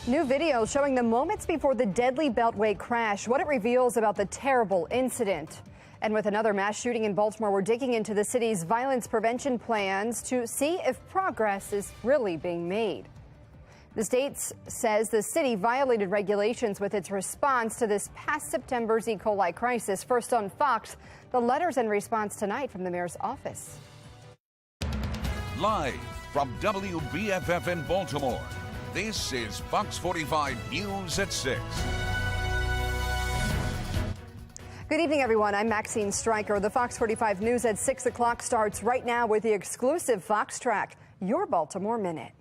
New video showing the moments before the deadly Beltway crash, what it reveals about the terrible incident. And with another mass shooting in Baltimore, we're digging into the city's violence prevention plans to see if progress is really being made. The state says the city violated regulations with its response to this past September's E. coli crisis. First on Fox, the letters and response tonight from the mayor's office. Live from WBFF in Baltimore, this is Fox 45 News at 6. Good evening, everyone. I'm Maxine Stryker. The Fox 45 News at 6 o'clock starts right now with the exclusive Fox Track, your Baltimore Minute.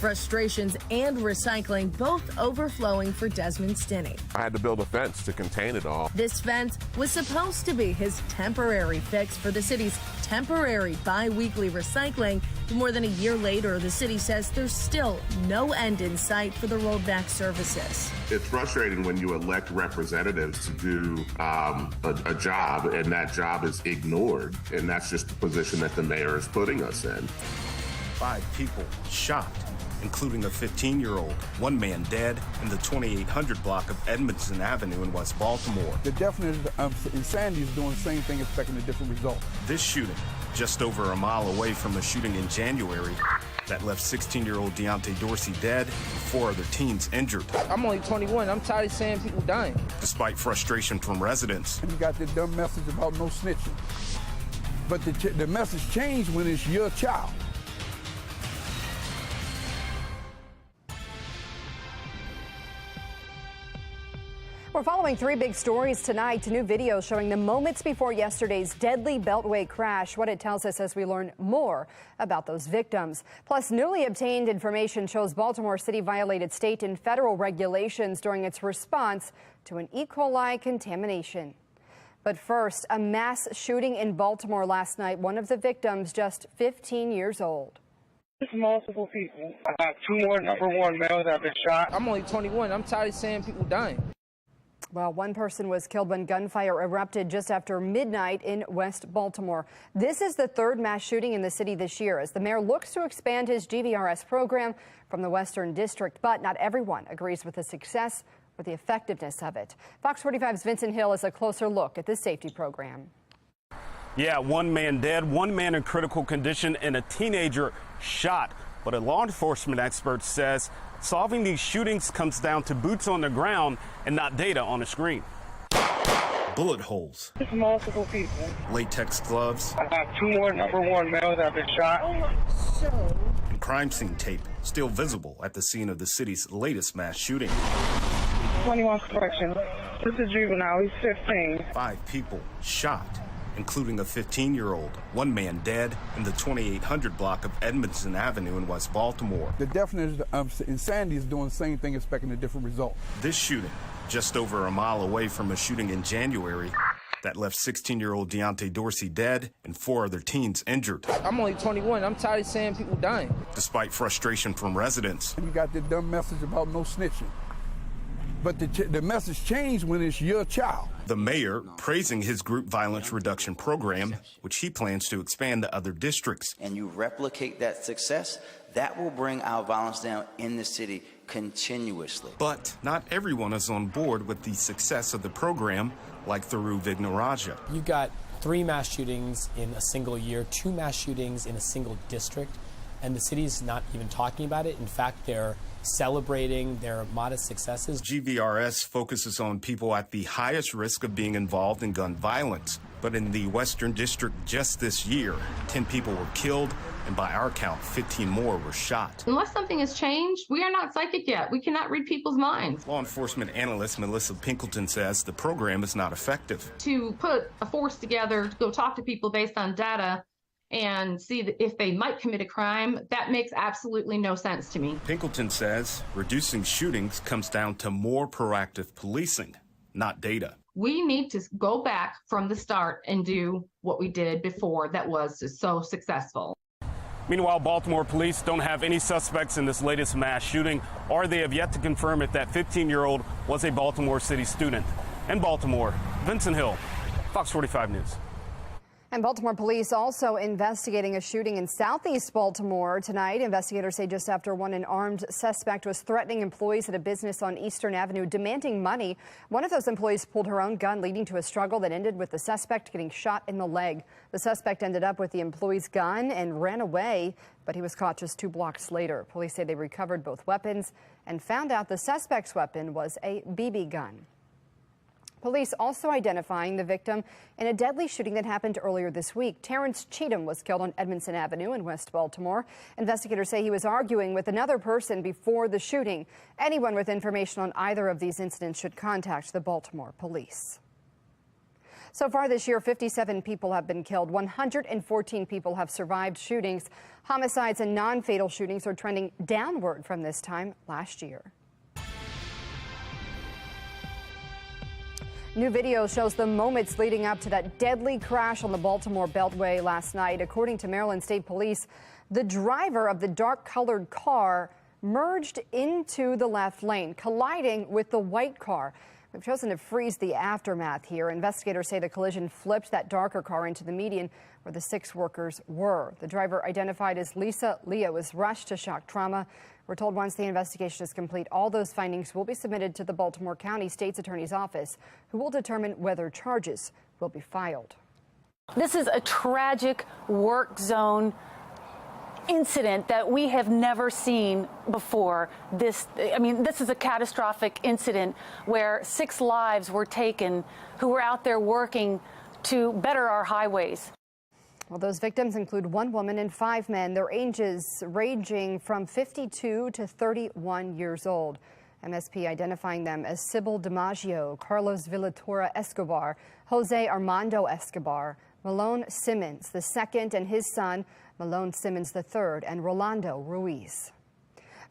Frustrations and recycling both overflowing for Desmond Stinney. I had to build a fence to contain it all. This fence was supposed to be his temporary fix for the city's temporary bi-weekly recycling. More than a year later, the city says there's still no end in sight for the rollback services. It's frustrating when you elect representatives to do a job and that job is ignored. And that's just the position that the mayor is putting us in. 5 people shot, including a 15-year-old, 1 man dead in the 2800 block of Edmondson Avenue in West Baltimore. The definition of insanity is doing the same thing, expecting a different result. This shooting, just over a mile away from a shooting in January that left 16-year-old Deontay Dorsey dead and 4 other teens injured. I'm only 21. I'm tired of seeing people dying. Despite frustration from residents. You got the dumb message about no snitching. But the message changed when it's your child. We're following 3 big stories tonight. New video showing the moments before yesterday's deadly Beltway crash, what it tells us as we learn more about those victims. Plus, newly obtained information shows Baltimore City violated state and federal regulations during its response to an E. coli contamination. But first, a mass shooting in Baltimore last night. One of the victims just 15 years old. There's multiple people. I have 2 more number 1 males that have been shot. I'm only 21. I'm tired of seeing people dying. Well, 1 person was killed when gunfire erupted just after midnight in West Baltimore. This is the 3rd mass shooting in the city this year as the mayor looks to expand his GVRS program from the Western District. But not everyone agrees with the success or the effectiveness of it. Fox 45's Vincent Hill has a closer look at this safety program. Yeah, 1 man dead, 1 man in critical condition, and a teenager shot. But a law enforcement expert says solving these shootings comes down to boots on the ground and not data on a screen. Bullet holes. There's multiple people. Latex gloves. I have 2 more number 1 males that have been shot. And crime scene tape still visible at the scene of the city's latest mass shooting. 21 correction. This is juvenile. He's 15. 5 people shot, including a 15-year-old, 1 man dead in the 2800 block of Edmondson Avenue in West Baltimore. The definition of insanity is doing the same thing, expecting a different result. This shooting, just over a mile away from a shooting in January that left 16-year-old Deontay Dorsey dead and 4 other teens injured. I'm only 21. I'm tired of seeing people dying. Despite frustration from residents. You got the dumb message about no snitching. But the message changed when it's your child. The mayor praising his group violence reduction program, which he plans to expand to other districts. And you replicate that success, that will bring our violence down in the city continuously. But not everyone is on board with the success of the program, like Tharu Vignaraja. You got 3 mass shootings in a single year, 2 mass shootings in a single district, and the city's not even talking about it. In fact, they're celebrating their modest successes. GVRS focuses on people at the highest risk of being involved in gun violence. But in the Western District just this year, 10 people were killed, and by our count, 15 more were shot. Unless something has changed, we are not psychic yet. We cannot read people's minds. Law enforcement analyst Melissa Pinkleton says the program is not effective. To put a force together to go talk to people based on data and see if they might commit a crime, that makes absolutely no sense to me. Pinkleton says reducing shootings comes down to more proactive policing, not data. We need to go back from the start and do what we did before that was so successful. Meanwhile, Baltimore police don't have any suspects in this latest mass shooting, or they have yet to confirm if that 15-year-old was a Baltimore City student. In Baltimore, Vincent Hill, Fox 45 News. And Baltimore police also investigating a shooting in southeast Baltimore tonight. Investigators say just after an armed suspect was threatening employees at a business on Eastern Avenue, demanding money. One of those employees pulled her own gun, leading to a struggle that ended with the suspect getting shot in the leg. The suspect ended up with the employee's gun and ran away, but he was caught just 2 blocks later. Police say they recovered both weapons and found out the suspect's weapon was a BB gun. Police also identifying the victim in a deadly shooting that happened earlier this week. Terrence Cheatham was killed on Edmondson Avenue in West Baltimore. Investigators say he was arguing with another person before the shooting. Anyone with information on either of these incidents should contact the Baltimore police. So far this year, 57 people have been killed. 114 people have survived shootings. Homicides and non-fatal shootings are trending downward from this time last year. New video shows the moments leading up to that deadly crash on the Baltimore Beltway last night. According to Maryland State Police, the driver of the dark-colored car merged into the left lane, colliding with the white car. We've chosen to freeze the aftermath here. Investigators say the collision flipped that darker car into the median where the 6 workers were. The driver, identified as Lisa Leah, was rushed to shock trauma. We're told once the investigation is complete, all those findings will be submitted to the Baltimore County State's Attorney's Office, who will determine whether charges will be filed. This is a tragic work zone incident that we have never seen before. This is a catastrophic incident where 6 lives were taken who were out there working to better our highways. Well, those victims include 1 woman and 5 men, their ages ranging from 52 to 31 years old. MSP identifying them as Sybil DiMaggio, Carlos Villatora Escobar, Jose Armando Escobar, Malone Simmons II and his son, Malone Simmons III, and Rolando Ruiz.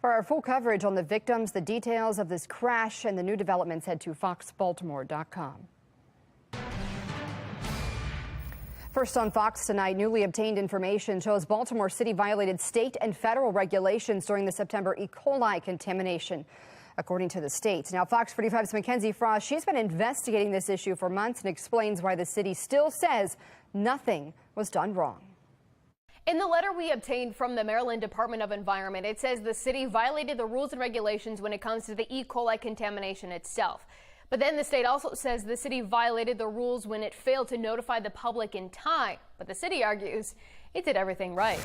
For our full coverage on the victims, the details of this crash, and the new developments, head to foxbaltimore.com. First on Fox tonight, newly obtained information shows Baltimore City violated state and federal regulations during the September E. coli contamination, according to the state. Now, FOX45's Mackenzie Frost, she's been investigating this issue for months and explains why the city still says nothing was done wrong. In the letter we obtained from the Maryland Department of Environment, it says the city violated the rules and regulations when it comes to the E. coli contamination itself. But then the state also says the city violated the rules when it failed to notify the public in time. But the city argues it did everything right.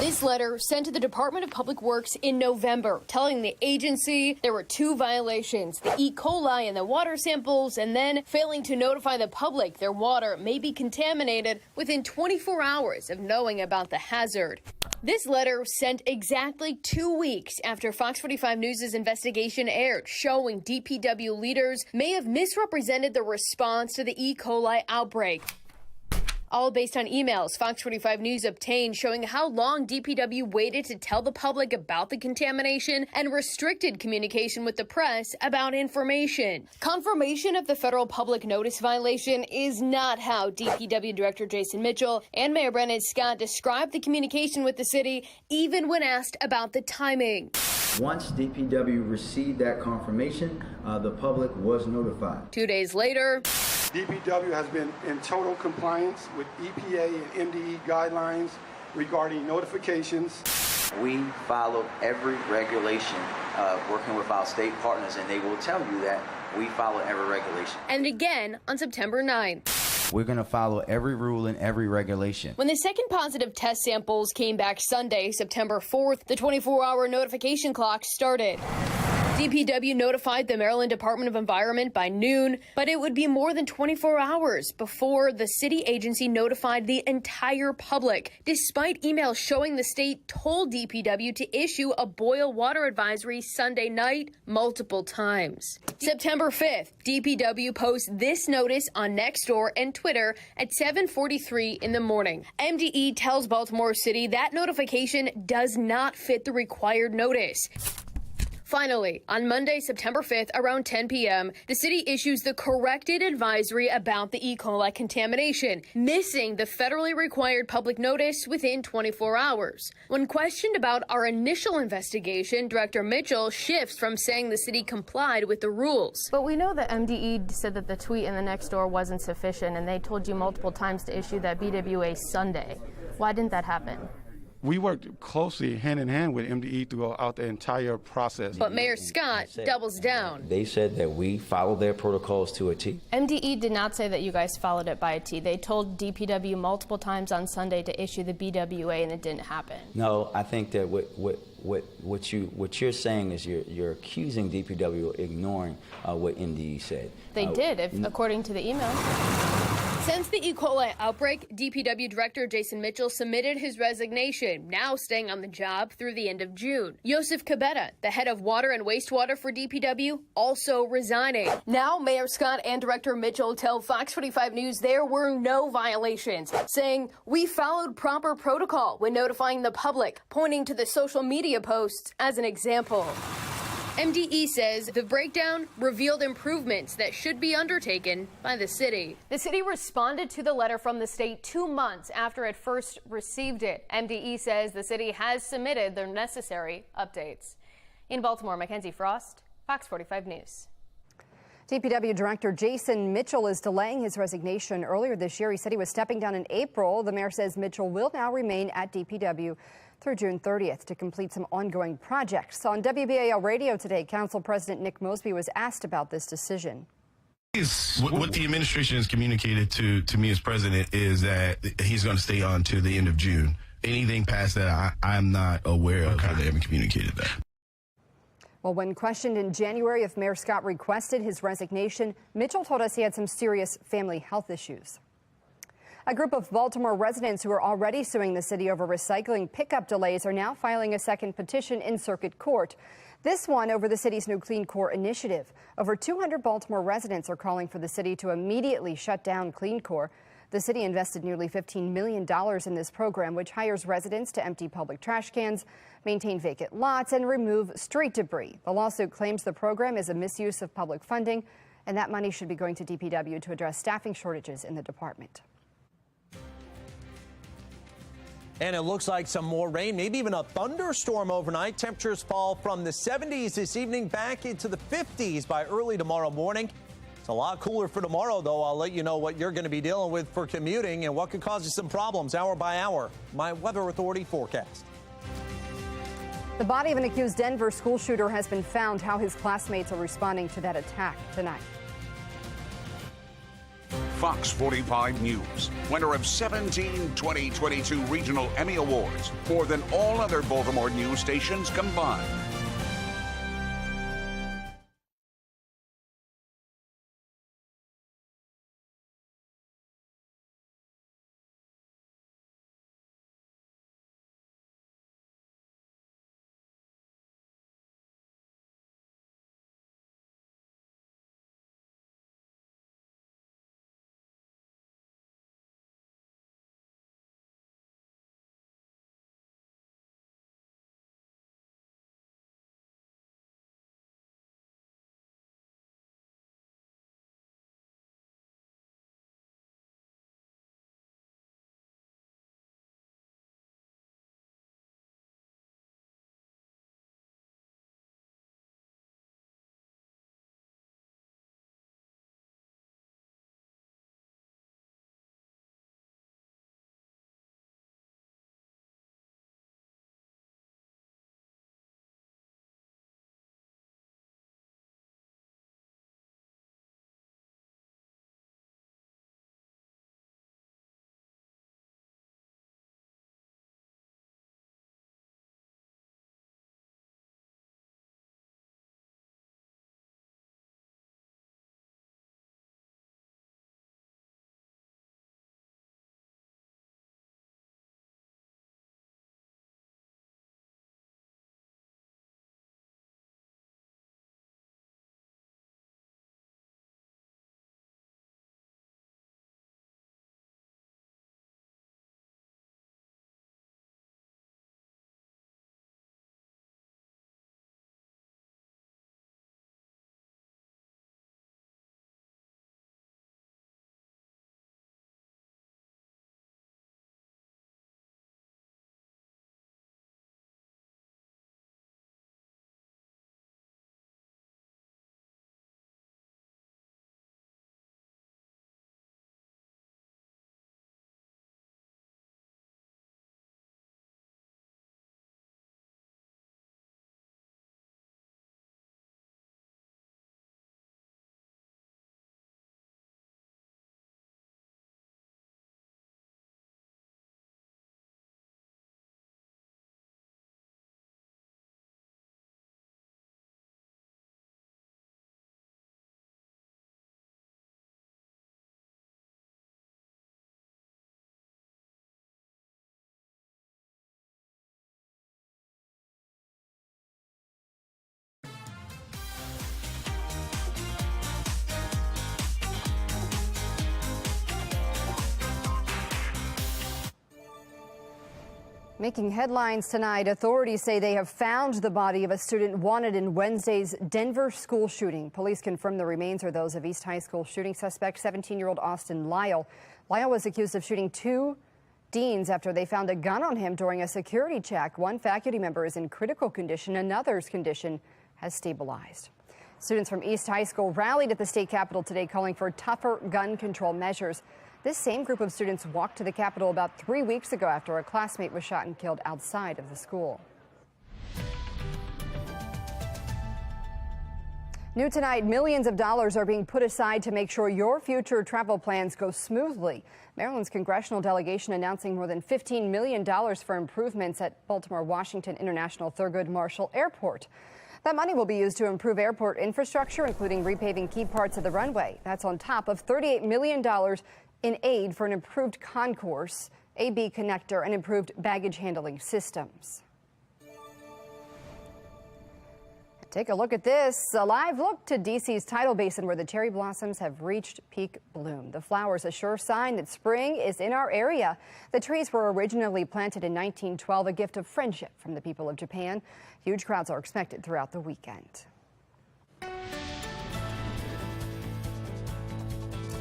This letter sent to the Department of Public Works in November, telling the agency there were 2 violations, the E. coli in the water samples, and then failing to notify the public their water may be contaminated within 24 hours of knowing about the hazard. This letter sent exactly 2 weeks after Fox 45 News' investigation aired, showing DPW leaders may have misrepresented the response to the E. coli outbreak. All based on emails Fox 45 News obtained showing how long DPW waited to tell the public about the contamination and restricted communication with the press about information. Confirmation of the federal public notice violation is not how DPW Director Jason Mitchell and Mayor Brennan Scott described the communication with the city, even when asked about the timing. Once DPW received that confirmation, the public was notified. 2 days later, DPW has been in total compliance with EPA and MDE guidelines regarding notifications. We follow every regulation working with our state partners, and they will tell you that we follow every regulation. And again on September 9th. We're going to follow every rule and every regulation. When the second positive test samples came back Sunday, September 4th, the 24-hour notification clock started. DPW notified the Maryland Department of Environment by noon, but it would be more than 24 hours before the city agency notified the entire public, despite emails showing the state told DPW to issue a boil water advisory Sunday night multiple times. September 5th, DPW posts this notice on Nextdoor and Twitter at 7:43 in the morning. MDE tells Baltimore City that notification does not fit the required notice. Finally, on Monday, September 5th, around 10 p.m., the city issues the corrected advisory about the E. coli contamination, missing the federally required public notice within 24 hours. When questioned about our initial investigation, Director Mitchell shifts from saying the city complied with the rules. But we know that MDE said that the tweet in the next door wasn't sufficient, and they told you multiple times to issue that BWA Sunday. Why didn't that happen? We worked closely hand in hand with MDE throughout the entire process. But Mayor Scott doubles down. They said that we followed their protocols to a T. MDE did not say that you guys followed it by a T. They told DPW multiple times on Sunday to issue the BWA, and it didn't happen. No, I think that what you're saying is you're accusing DPW of ignoring what MDE said. They did, according to the email. Since the E. coli outbreak, DPW Director Jason Mitchell submitted his resignation, now staying on the job through the end of June. Yosef Cabetta, the head of water and wastewater for DPW, also resigning. Now, Mayor Scott and Director Mitchell tell Fox 45 News there were no violations, saying, "We followed proper protocol when notifying the public," pointing to the social media posts as an example. MDE says the breakdown revealed improvements that should be undertaken by the city. The city responded to the letter from the state 2 months after it first received it. MDE says the city has submitted their necessary updates. In Baltimore, Mackenzie Frost, Fox 45 News. DPW Director Jason Mitchell is delaying his resignation. Earlier this year, he said he was stepping down in April. The mayor says Mitchell will now remain at DPW through June 30th to complete some ongoing projects. On WBAL Radio today, Council President Nick Mosby was asked about this decision. What the administration has communicated to me as president is that he's going to stay on to the end of June. Anything past that, I'm not aware of. They haven't communicated that. Well, when questioned in January if Mayor Scott requested his resignation, Mitchell told us he had some serious family health issues. A group of Baltimore residents who are already suing the city over recycling pickup delays are now filing a second petition in circuit court. This one over the city's new Clean Core initiative. Over 200 Baltimore residents are calling for the city to immediately shut down Clean Core. The city invested nearly $15 million in this program, which hires residents to empty public trash cans, maintain vacant lots, and remove street debris. The lawsuit claims the program is a misuse of public funding, and that money should be going to DPW to address staffing shortages in the department. And it looks like some more rain, maybe even a thunderstorm overnight. Temperatures fall from the 70s this evening back into the 50s by early tomorrow morning. It's a lot cooler for tomorrow, though. I'll let you know what you're going to be dealing with for commuting and what could cause you some problems hour by hour. My Weather Authority forecast. The body of an accused Denver school shooter has been found. How his classmates are responding to that attack tonight. Fox 45 News, winner of 17 2022 Regional Emmy Awards, more than all other Baltimore news stations combined. Making headlines tonight, authorities say they have found the body of a student wanted in Wednesday's Denver school shooting. Police confirm the remains are those of East High School shooting suspect 17-year-old Austin Lyle. Lyle was accused of shooting two deans after they found a gun on him during a security check. One faculty member is in critical condition. Another's condition has stabilized. Students from East High School rallied at the state capitol today calling for tougher gun control measures. This same group of students walked to the Capitol about 3 weeks ago after a classmate was shot and killed outside of the school. New tonight, millions of dollars are being put aside to make sure your future travel plans go smoothly. Maryland's congressional delegation announcing more than $15 million for improvements at Baltimore-Washington International Thurgood Marshall Airport. That money will be used to improve airport infrastructure, including repaving key parts of the runway. That's on top of $38 million in aid for an improved concourse, AB connector, and improved baggage handling systems. Take a look at this. A live look to D.C.'s tidal basin where the cherry blossoms have reached peak bloom. The flowers, a sure sign that spring is in our area. The trees were originally planted in 1912, a gift of friendship from the people of Japan. Huge crowds are expected throughout the weekend.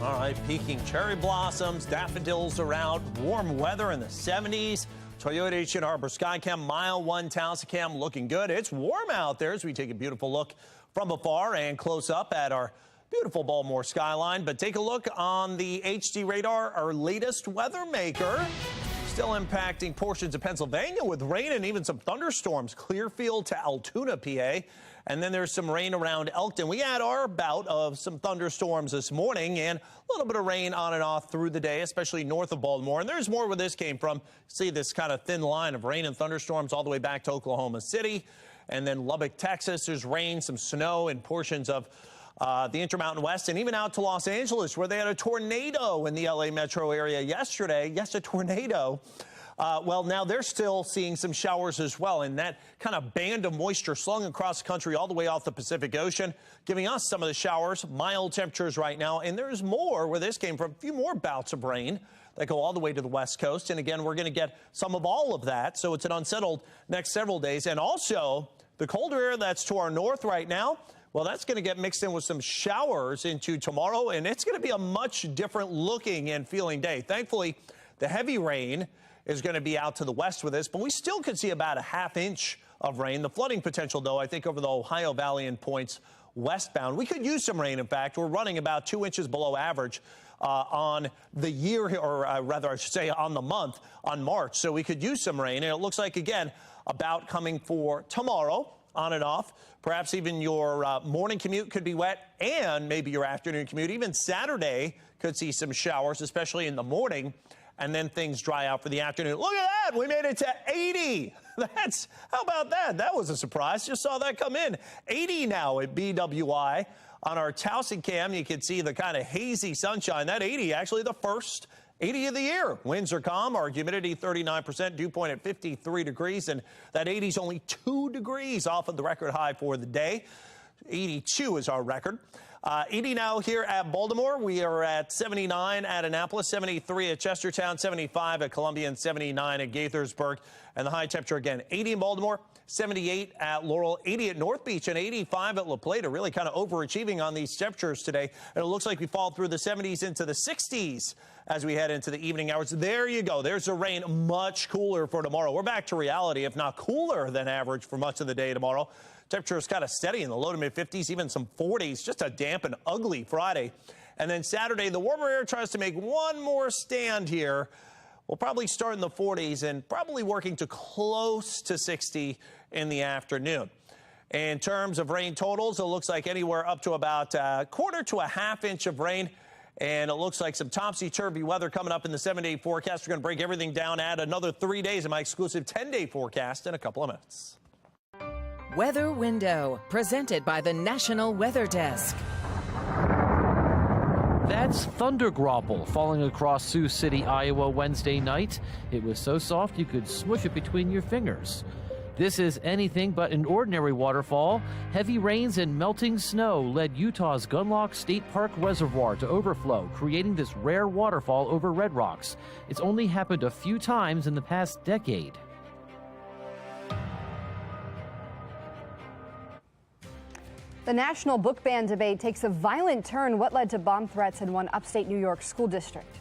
All right, peaking cherry blossoms, daffodils are out, warm weather in the 70s. Toyota H&R Harbor Skycam, Mile 1 Towsicam looking good. It's warm out there as we take a beautiful look from afar and close up at our beautiful Baltimore skyline. But take a look on the HD radar, our latest weather maker. Still impacting portions of Pennsylvania with rain and even some thunderstorms. Clearfield to Altoona, PA. And then there's some rain around Elkton. We had our bout of some thunderstorms this morning and a little bit of rain on and off through the day, especially north of Baltimore. And there's more where this came from. See this kind of thin line of rain and thunderstorms all the way back to Oklahoma City. And then Lubbock, Texas, there's rain, some snow in portions of the Intermountain West and even out to Los Angeles where they had a tornado in the LA metro area yesterday. Yes, a tornado. Well, now they're still seeing some showers as well, and that kind of band of moisture slung across the country all the way off the Pacific Ocean, giving us some of the showers, mild temperatures right now, and there's more where this came from, a few more bouts of rain that go all the way to the West Coast, and again, we're going to get some of all of that, so it's an unsettled next several days, and also the colder air that's to our north right now, well, that's going to get mixed in with some showers into tomorrow, and it's going to be a much different looking and feeling day. Thankfully, the heavy rain is going to be out to the west with this, but we still could see about a ½ inch of rain. The flooding potential, though, I think over the Ohio Valley and points westbound. We could use some rain, in fact. We're running about 2 inches below average on the year, or rather, I should say, on the month, on March. So we could use some rain, and it looks like, again, about coming for tomorrow, on and off. Perhaps even your morning commute could be wet, and maybe your afternoon commute. Even Saturday could see some showers, especially in the morning. And then things dry out for the afternoon. Look at that. We made it to 80. How about that? That was a surprise. Just saw that come in. 80 now at BWI. On our Towson cam, you can see the kind of hazy sunshine. That 80, actually the first 80 of the year. Winds are calm. Our humidity 39%. Dew point at 53 degrees. And that 80 is only 2 degrees off of the record high for the day. 82 is our record. 80 now here at Baltimore. We are at 79 at Annapolis, 73 at Chestertown, 75 at Columbia, and 79 at Gaithersburg. And the high temperature again, 80 in Baltimore, 78 at Laurel, 80 at North Beach, and 85 at La Plata. Really kind of overachieving on these temperatures today. And it looks like we fall through the 70s into the 60s as we head into the evening hours. There you go. There's the rain. Much cooler for tomorrow. We're back to reality, if not cooler than average for much of the day tomorrow. Temperature is kind of steady in the low to mid 50s, even some 40s. Just a damp and ugly Friday. And then Saturday, the warmer air tries to make one more stand here. We'll probably start in the 40s and probably working to close to 60 in the afternoon. In terms of rain totals, it looks like anywhere up to about a quarter to a ½ inch of rain. And it looks like some topsy-turvy weather coming up in the 7-day forecast. We're going to break everything down, add another 3 days in my exclusive 10-day forecast in a couple of minutes. Weather Window, presented by the National Weather Desk. That's thundergrapple falling across Sioux City, Iowa Wednesday night. It was so soft you could smush it between your fingers. This is anything but an ordinary waterfall. Heavy rains and melting snow led Utah's Gunlock State Park Reservoir to overflow, creating this rare waterfall over Red Rocks. It's only happened a few times in the past decade. The national book ban debate takes a violent turn. What led to bomb threats in one upstate New York school district?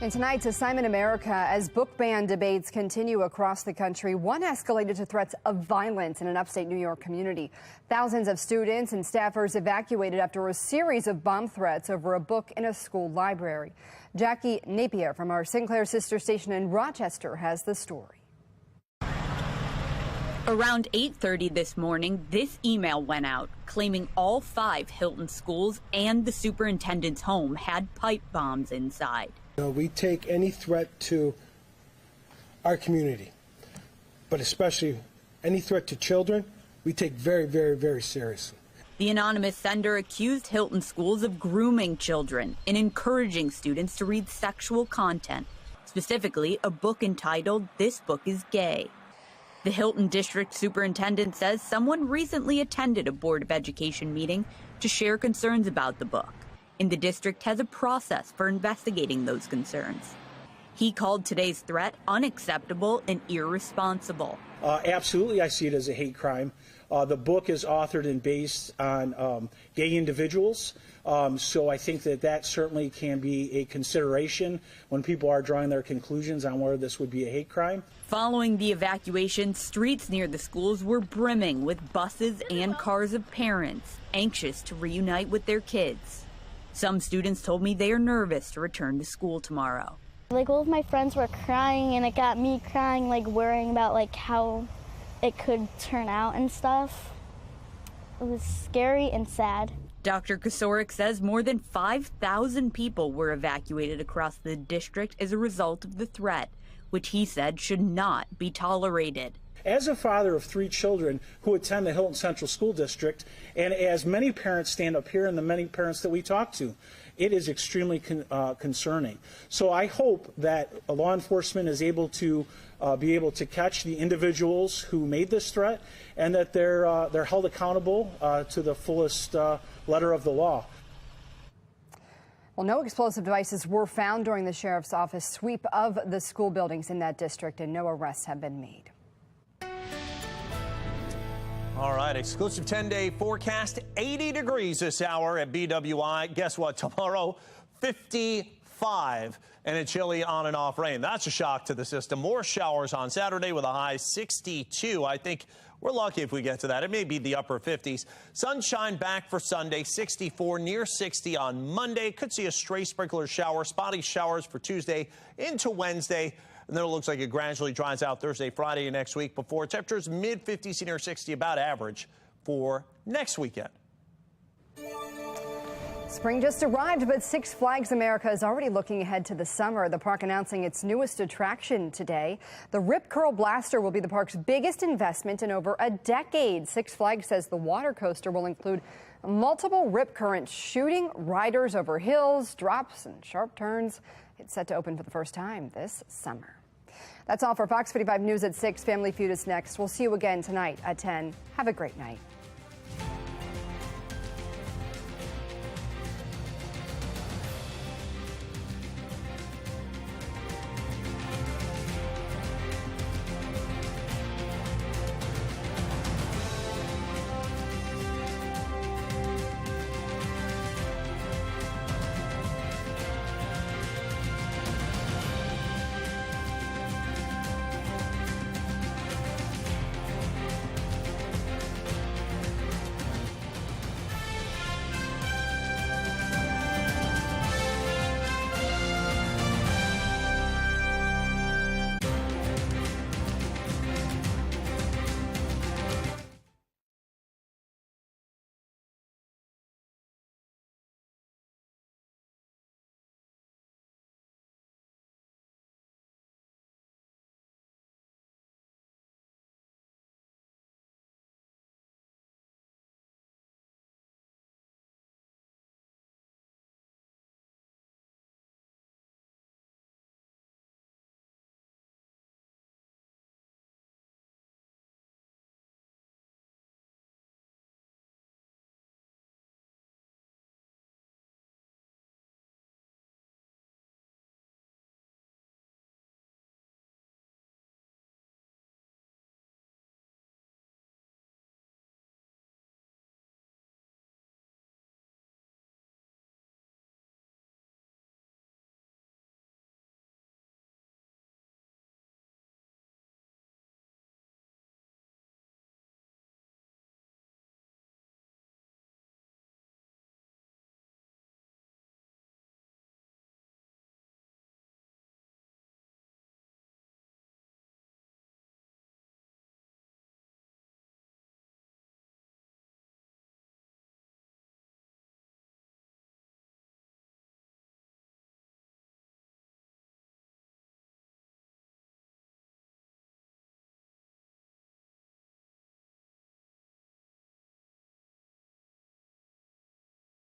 In tonight's Assignment America, as book ban debates continue across the country, one escalated to threats of violence in an upstate New York community. Thousands of students and staffers evacuated after a series of bomb threats over a book in a school library. Jackie Napier from our Sinclair sister station in Rochester has the story. Around 8:30 this morning, this email went out claiming all 5 Hilton schools and the superintendent's home had pipe bombs inside. We take any threat to our community, but especially any threat to children, we take very, very, very seriously. The anonymous sender accused Hilton schools of grooming children and encouraging students to read sexual content, specifically a book entitled "This Book is Gay." The Hilton District Superintendent says someone recently attended a Board of Education meeting to share concerns about the book, and the district has a process for investigating those concerns. He called today's threat unacceptable and irresponsible. Absolutely, I see it as a hate crime. The book is authored and based on gay individuals, so I think that certainly can be a consideration when people are drawing their conclusions on whether this would be a hate crime. Following the evacuation, streets near the schools were brimming with buses and cars of parents anxious to reunite with their kids. Some students told me they are nervous to return to school tomorrow. All of my friends were crying, and it got me crying, worrying about how it could turn out and stuff. It was scary and sad. Dr. Kosorik says more than 5,000 people were evacuated across the district as a result of the threat, which he said should not be tolerated. As a father of 3 children who attend the Hilton Central School District, and as many parents stand up here and the many parents that we talk to, it is extremely concerning. So I hope that law enforcement is able to be able to catch the individuals who made this threat, and that they're held accountable to the fullest letter of the law. Well, no explosive devices were found during the sheriff's office sweep of the school buildings in that district, and no arrests have been made. All right, exclusive 10-day forecast, 80 degrees this hour at BWI. Guess what? Tomorrow, 55 and a chilly on and off rain. That's a shock to the system. More showers on Saturday with a high 62. I think we're lucky if we get to that. It may be the upper 50s. Sunshine back for Sunday, 64, near 60 on Monday. Could see a stray sprinkler shower, spotty showers for Tuesday into Wednesday. And then it looks like it gradually dries out Thursday, Friday, and next week before temperatures mid-50s near 60, about average for next weekend. Spring just arrived, but Six Flags America is already looking ahead to the summer. The park announcing its newest attraction today. The Rip Curl Blaster will be the park's biggest investment in over a decade. Six Flags says the water coaster will include multiple rip currents, shooting riders over hills, drops, and sharp turns. It's set to open for the first time this summer. That's all for Fox 45 News at 6. Family Feud is next. We'll see you again tonight at 10. Have a great night.